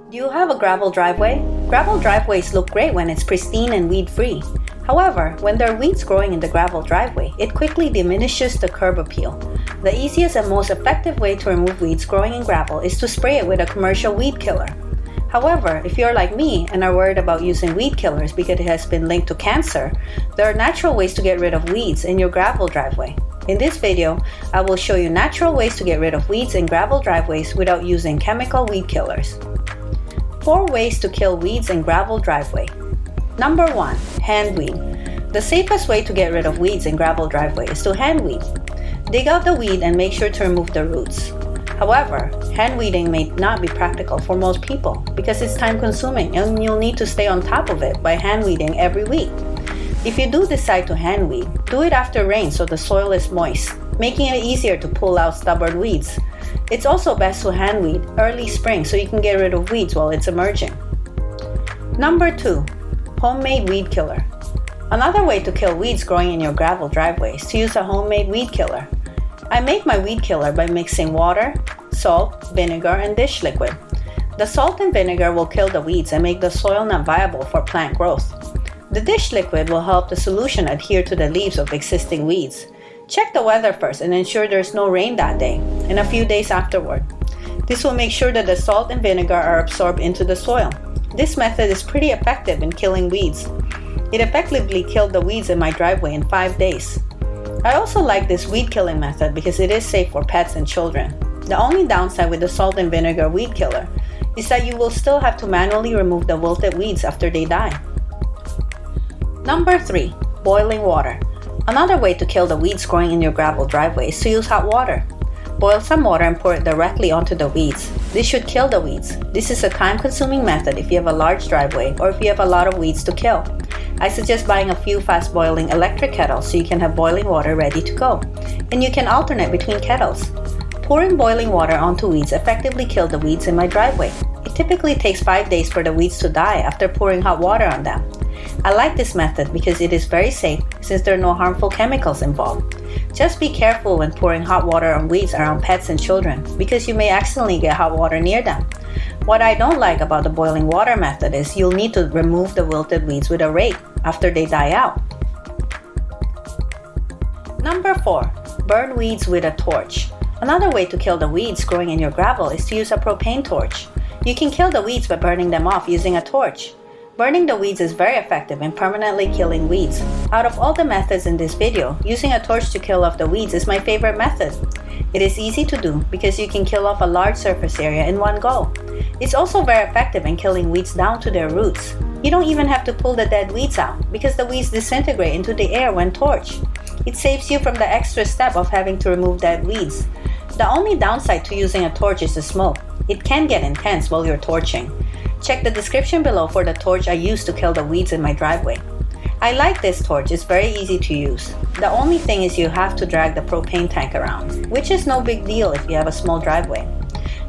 Do you have a gravel driveway? Gravel driveways look great when it's pristine and weed-free. However, when there are weeds growing in the gravel driveway, it quickly diminishes the curb appeal. The easiest and most effective way to remove weeds growing in gravel is to spray it with a commercial weed killer. However, if you're like me and are worried about using weed killers because it has been linked to cancer, there are natural ways to get rid of weeds in your gravel driveway. In this video, I will show you natural ways to get rid of weeds in gravel driveways without using chemical weed killers. 4 ways to kill weeds in gravel driveway. Number 1. Hand weed. The safest way to get rid of weeds in gravel driveway is to hand weed. Dig out the weed and make sure to remove the roots. However, hand weeding may not be practical for most people because it's time consuming and you'll need to stay on top of it by hand weeding every week. If you do decide to hand weed, do it after rain so the soil is moist, making it easier to pull out stubborn weeds. It's also best to hand weed early spring so you can get rid of weeds while it's emerging. Number 2. Homemade weed killer. Another way to kill weeds growing in your gravel driveway is to use a homemade weed killer. I make my weed killer by mixing water, salt, vinegar, and dish liquid. The salt and vinegar will kill the weeds and make the soil not viable for plant growth. The dish liquid will help the solution adhere to the leaves of existing weeds. Check the weather first and ensure there's no rain that day and a few days afterward. This will make sure that the salt and vinegar are absorbed into the soil. This method is pretty effective in killing weeds. It effectively killed the weeds in my driveway in 5 days. I also like this weed killing method because it is safe for pets and children. The only downside with the salt and vinegar weed killer is that you will still have to manually remove the wilted weeds after they die. Number 3. Boiling water. Another way to kill the weeds growing in your gravel driveway is to use hot water. Boil some water and pour it directly onto the weeds. This should kill the weeds. This is a time-consuming method if you have a large driveway or if you have a lot of weeds to kill. I suggest buying a few fast-boiling electric kettles so you can have boiling water ready to go. And you can alternate between kettles. Pouring boiling water onto weeds effectively killed the weeds in my driveway. It typically takes 5 days for the weeds to die after pouring hot water on them. I like this method because it is very safe since there are no harmful chemicals involved. Just be careful when pouring hot water on weeds around pets and children because you may accidentally get hot water near them. What I don't like about the boiling water method is you'll need to remove the wilted weeds with a rake after they die out. Number 4. Burn weeds with a torch. Another way to kill the weeds growing in your gravel is to use a propane torch. You can kill the weeds by burning them off using a torch. Burning the weeds is very effective in permanently killing weeds. Out of all the methods in this video, using a torch to kill off the weeds is my favorite method. It is easy to do because you can kill off a large surface area in one go. It's also very effective in killing weeds down to their roots. You don't even have to pull the dead weeds out because the weeds disintegrate into the air when torched. It saves you from the extra step of having to remove dead weeds. The only downside to using a torch is the smoke. It can get intense while you're torching. Check the description below for the torch I used to kill the weeds in my driveway. I like this torch, it's very easy to use. The only thing is you have to drag the propane tank around, which is no big deal if you have a small driveway.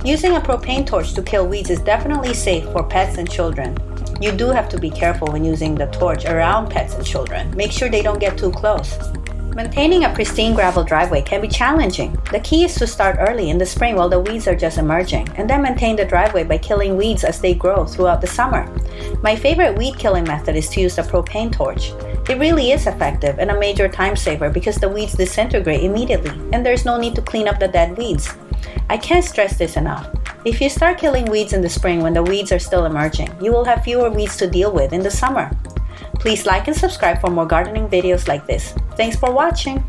Using a propane torch to kill weeds is definitely safe for pets and children. You do have to be careful when using the torch around pets and children. Make sure they don't get too close. Maintaining a pristine gravel driveway can be challenging. The key is to start early in the spring while the weeds are just emerging, and then maintain the driveway by killing weeds as they grow throughout the summer. My favorite weed killing method is to use the propane torch. It really is effective and a major time saver because the weeds disintegrate immediately, and there's no need to clean up the dead weeds. I can't stress this enough. If you start killing weeds in the spring when the weeds are still emerging, you will have fewer weeds to deal with in the summer. Please like and subscribe for more gardening videos like this. Thanks for watching!